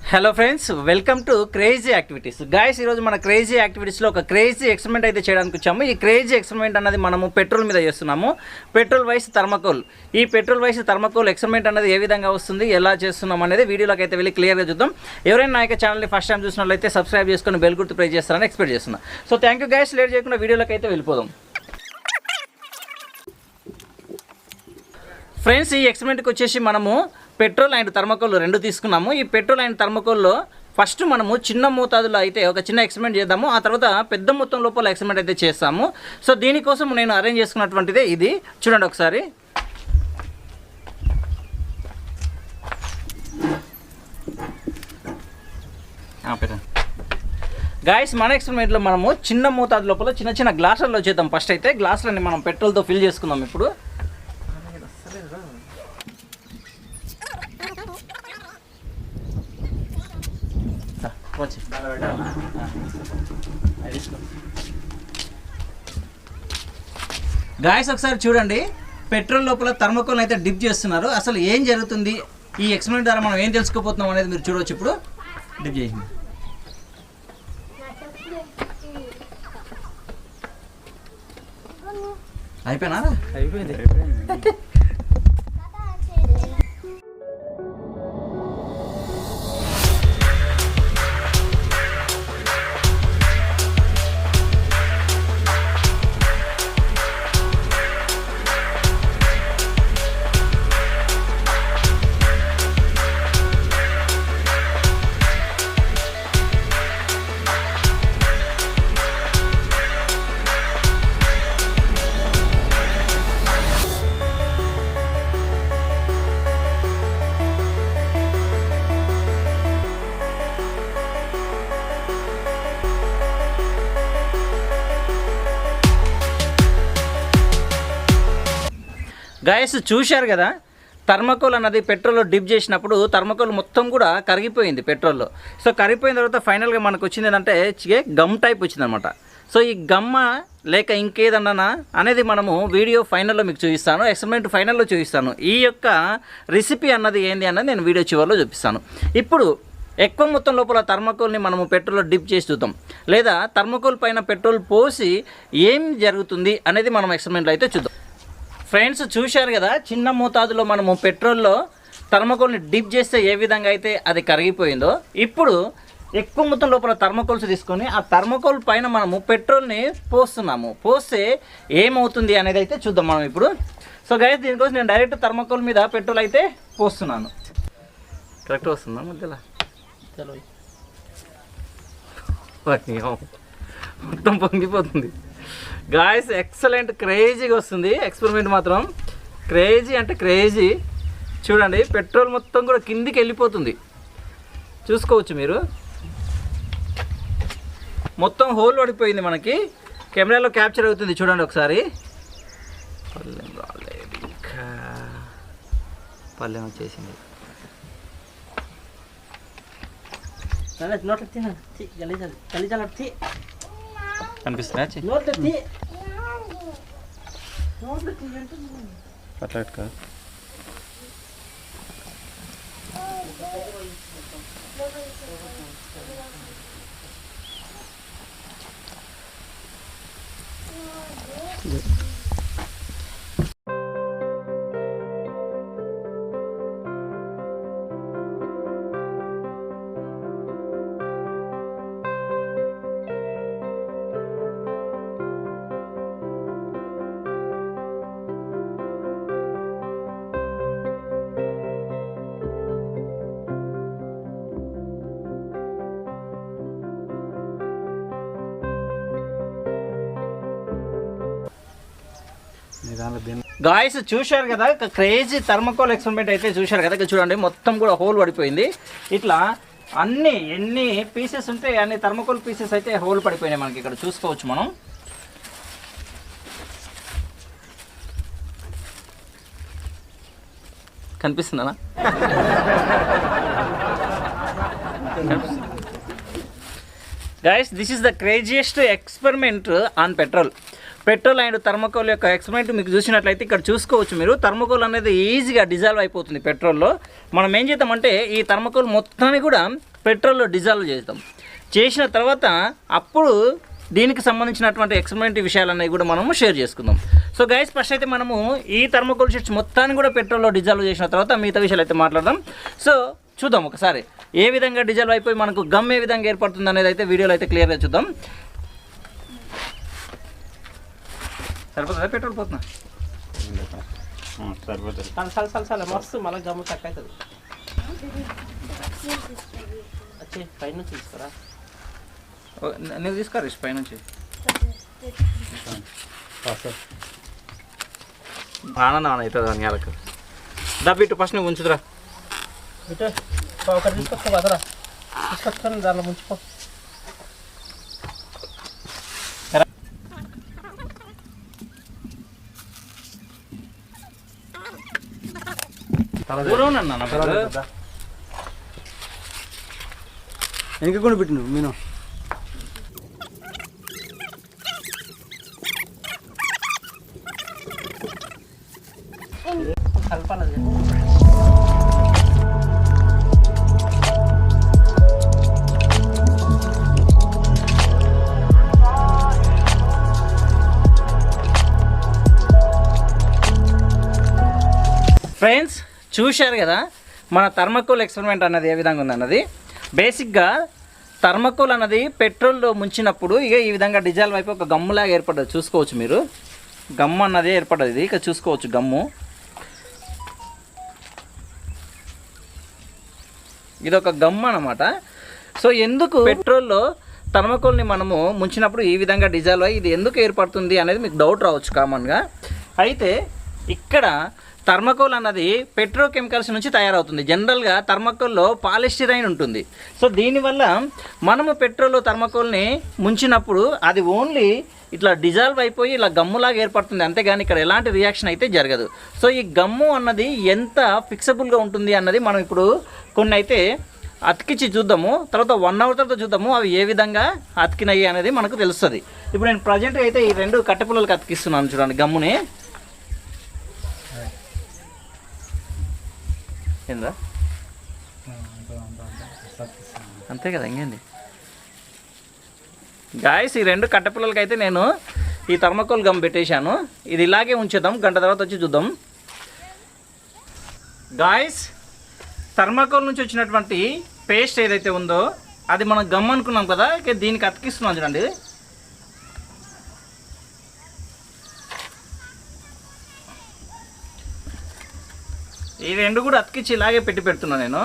Hello friends, welcome to crazy activities. Guys, ఈరోజు మన crazy యాక్టివిటీస్లో ఒక క్రేజీ ఎక్స్పెరిమెంట్ అయితే చేయడానికి వచ్చాము. ఈ క్రేజీ ఎక్స్పెరిమెంట్ అన్నది మనము పెట్రోల్ మీద చేస్తున్నాము. Petrol vice thermocol. ఈ పెట్రోల్ వైస్ థర్మకోల్ ఎక్స్పెరిమెంట్ అనేది ఏ విధంగా వస్తుంది, ఎలా చేస్తున్నాం అనేది వీడియోలోకి అయితే వెళ్ళి క్లియర్గా చూద్దాం. ఎవరైనా నా యొక్క ఛానల్ని ఫస్ట్ టైం చూసినట్లయితే సబ్స్క్రైబ్ చేసుకొని బెల్ గుర్తు ప్రెస్ చేస్తారని ఎక్స్పెక్ట్ చేస్తున్నాను. So thank you guys. Late చేయకుండా వీడియోలోకి అయితే వెళ్ళిపోదాం. ఫ్రెండ్స్, ఈ ఎక్స్పెరిమెంట్కి వచ్చేసి మనము పెట్రోల్ అండ్ థర్మకోల్ రెండు తీసుకున్నాము. ఈ పెట్రోల్ అండ్ థర్మకోల్లో ఫస్ట్ మనము చిన్న మోతాదులో అయితే ఒక చిన్న ఎక్స్పెరిమెంట్ చేద్దాము. ఆ తర్వాత పెద్ద మొత్తం లోపల ఎక్స్పెరిమెంట్ అయితే చేస్తాము. సో దీనికోసం నేను అరేంజ్ చేసుకున్నటువంటిదే ఇది. చూడండి ఒకసారి. గాయస్, మన ఎక్స్పెరిమెంట్లో మనము చిన్న మోతాదు లోపల చిన్న చిన్న గ్లాసుల్లో చేద్దాం. ఫస్ట్ అయితే గ్లాసులని మనం పెట్రోల్తో ఫిల్ చేసుకుందాం. ఇప్పుడు గాయస్, ఒకసారి చూడండి. పెట్రోల్ లోపల థర్మకోల్ అయితే డిప్ చేస్తున్నారు. అసలు ఏం జరుగుతుంది, ఈ ఎక్స్పెరిమెంట్ ద్వారా మనం ఏం తెలుసుకోబోతున్నాం అనేది మీరు చూడవచ్చు. ఇప్పుడు డిప్ చేసింది. అయిపోయినా? అయిపోయింది. గాయస్, చూశారు కదా, థర్మకోల్ అన్నది పెట్రోల్లో డిప్ చేసినప్పుడు థర్మకోల్ మొత్తం కూడా కరిగిపోయింది పెట్రోల్లో. సో కరిగిపోయిన తర్వాత ఫైనల్గా మనకు వచ్చింది ఏంటంటే గమ్ టైప్ వచ్చిందనమాట. సో ఈ గమ్మ లేక ఇంకేదన్నా అనేది మనము వీడియో ఫైనల్లో మీకు చూపిస్తాను, ఎక్స్పెరిమెంట్ ఫైనల్లో చూపిస్తాను. ఈ యొక్క రెసిపీ అన్నది ఏంది అన్నది నేను వీడియో చివరిలో చూపిస్తాను. ఇప్పుడు ఎక్కువ మొత్తం లోపల థర్మకోల్ని మనము పెట్రోల్లో డిప్ చేసి చూద్దాం, లేదా థర్మకోల్ పైన పెట్రోల్ పోసి ఏం జరుగుతుంది అనేది మనం ఎక్స్పెరిమెంట్లో అయితే చూద్దాం. ఫ్రెండ్స్, చూశారు కదా, చిన్న మోతాదులో మనము పెట్రోల్లో థర్మకోల్ని డిప్ చేస్తే ఏ విధంగా అయితే అది కరిగిపోయిందో, ఇప్పుడు ఎక్కువ మొత్తం లోపల థర్మకోల్స్ తీసుకొని ఆ థర్మకోల్ పైన మనము పెట్రోల్ని పోస్తున్నాము. పోస్తే ఏమవుతుంది అనేది అయితే చూద్దాం మనం ఇప్పుడు. సో గైస్, దీనికోసం నేను డైరెక్ట్ థర్మకోల్ మీద పెట్రోల్ అయితే పోస్తున్నాను. కరెక్ట్ వస్తుందా మధ్యలో? మొత్తం పొంగిపోతుంది. గాయస్, ఎక్సలెంట్, క్రేజీగా వస్తుంది ఎక్స్పెరిమెంట్ మాత్రం. క్రేజీ అంటే క్రేజీ. చూడండి, పెట్రోల్ మొత్తం కూడా కిందికి వెళ్ళిపోతుంది. చూసుకోవచ్చు మీరు. మొత్తం హోల్ పడిపోయింది. మనకి కెమెరాలో క్యాప్చర్ అవుతుంది. చూడండి ఒకసారి. పల్లెం రాలేదు, ఇంకా పల్లెం వచ్చేసింది. కనిపిస్తుందా? అట్లా కాదు. గాయస్, చూశారు కదా, క్రేజీ థర్మకోల్ ఎక్స్పెరిమెంట్ అయితే చూశారు కదా. చూడండి, మొత్తం కూడా హోల్ పడిపోయింది. ఇట్లా ఎన్ని పీసెస్ ఉంటే అన్ని థర్మకోల్ పీసెస్ అయితే హోల్ పడిపోయినాయి. మనకి ఇక్కడ చూసుకోవచ్చు మనం. కనిపిస్తుందా? Guys, this is the craziest experiment on petrol. Petrol and thermocol యొక్క ఎక్స్పెరిమెంట్ మీకు చూసినట్లయితే ఇక్కడ చూసుకోవచ్చు మీరు. థర్మకోల్ అనేది ఈజీగా డిజాల్వ్ అయిపోతుంది పెట్రోల్లో. మనం ఏం చేద్దామంటే ఈ థర్మకోల్ మొత్తాన్ని కూడా పెట్రోల్లో డిజాల్వ్ చేస్తాం. చేసిన తర్వాత అప్పుడు దీనికి సంబంధించినటువంటి ఎక్స్పెరిమెంట్ విషయాలన్నీ కూడా మనము షేర్ చేసుకుందాం. సో గైస్, ఫస్ట్ అయితే మనము ఈ థర్మోకోల్ షీట్స్ మొత్తాన్ని కూడా పెట్రోల్లో డిజాల్వ్ చేసిన తర్వాత మిగతా విషయాలు అయితే మాట్లాడదాం. సో చూద్దాం ఒకసారి ఏ విధంగా డిజాల్వ్ అయిపోయి మనకు గమ్ ఏ విధంగా ఏర్పడుతుంది అనేది అయితే వీడియోలో అయితే క్లియర్గా చూద్దాం. సరిపోతుందా పెట్రోల్ పోతున్నా? సరిపోతుంది. మస్తు మళ్ళీ గమ్ము తక్కువ అవుతుంది. పైన తీసుకురా, నువ్వు తీసుకోరా పై నుంచి. ఆనందం అవుతుంది అని నెలకు దబ్బిట్టు ఫస్ట్ నువ్వు ఉంచుదురా. ఇటు ఒకటి తీసుకొచ్చుకో కదరా, తీసుకొచ్చుకొని దాంట్లో ముంచుకో. వెనక కూడా పెట్టిను మీను. కలపాలి. ఫ్రెండ్స్, చూశారు కదా మన థర్మకోల్ ఎక్స్పెరిమెంట్ అన్నది ఏ విధంగా ఉందన్నది. బేసిక్గా థర్మకోల్ అన్నది పెట్రోల్లో ముంచినప్పుడు ఇక ఈ విధంగా డిజాల్వ్ అయిపోయి ఒక గమ్ములాగా ఏర్పడ్డది. చూసుకోవచ్చు మీరు, గమ్ము అన్నది ఏర్పడ్డది. ఇది ఇక చూసుకోవచ్చు గమ్ము. ఇది ఒక గమ్ము అన్నమాట. సో ఎందుకు పెట్రోల్లో థర్మకోల్ని మనము ముంచినప్పుడు ఈ విధంగా డిజాల్వ్ అయ్యి ఇది ఎందుకు ఏర్పడుతుంది అనేది మీకు డౌట్ రావచ్చు కామన్గా. అయితే ఇక్కడ థర్మకోల్ అన్నది పెట్రోకెమికల్స్ నుంచి తయారవుతుంది. జనరల్గా థర్మకోల్లో పాలిస్టిరైన్ ఉంటుంది. సో దీనివల్ల మనము పెట్రోల్లో థర్మకోల్ని ముంచినప్పుడు అది ఓన్లీ ఇట్లా డిజాల్వ్ అయిపోయి ఇలా గమ్ములాగా ఏర్పడుతుంది, అంతేగాని ఇక్కడ ఎలాంటి రియాక్షన్ అయితే జరగదు. సో ఈ గమ్ము అన్నది ఎంత ఫిక్సబుల్గా ఉంటుంది అన్నది మనం ఇప్పుడు కొన్ని అయితే అతికిచ్చి చూద్దాము. తర్వాత 1 అవర్ తర్వాత చూద్దాము అవి ఏ విధంగా అతికినాయి అనేది మనకు తెలుస్తుంది. ఇప్పుడు నేను ప్రజెంట్ అయితే ఈ 2 కట్టెపుల్లలకు అతికిస్తున్నాను. చూడండి గమ్ముని ఏందా, అంతే కదా ఇంకేంది గాయస్. ఈ 2 కట్టెపుల్లలకి అయితే నేను ఈ థర్మకోల్ గమ్ పెట్టేశాను. ఇది ఇలాగే ఉంచేద్దాం, గంట తర్వాత వచ్చి చూద్దాం. గాయస్, థర్మకోల్ నుంచి వచ్చినటువంటి పేస్ట్ ఏదైతే ఉందో అది మనం గమ్ అనుకున్నాం కదా, ఇక దీనికి అతికిస్తున్నాం. చూడండి ఈ 2 కూడా అతికిచ్చి ఇలాగే పెడుతున్నా నేను.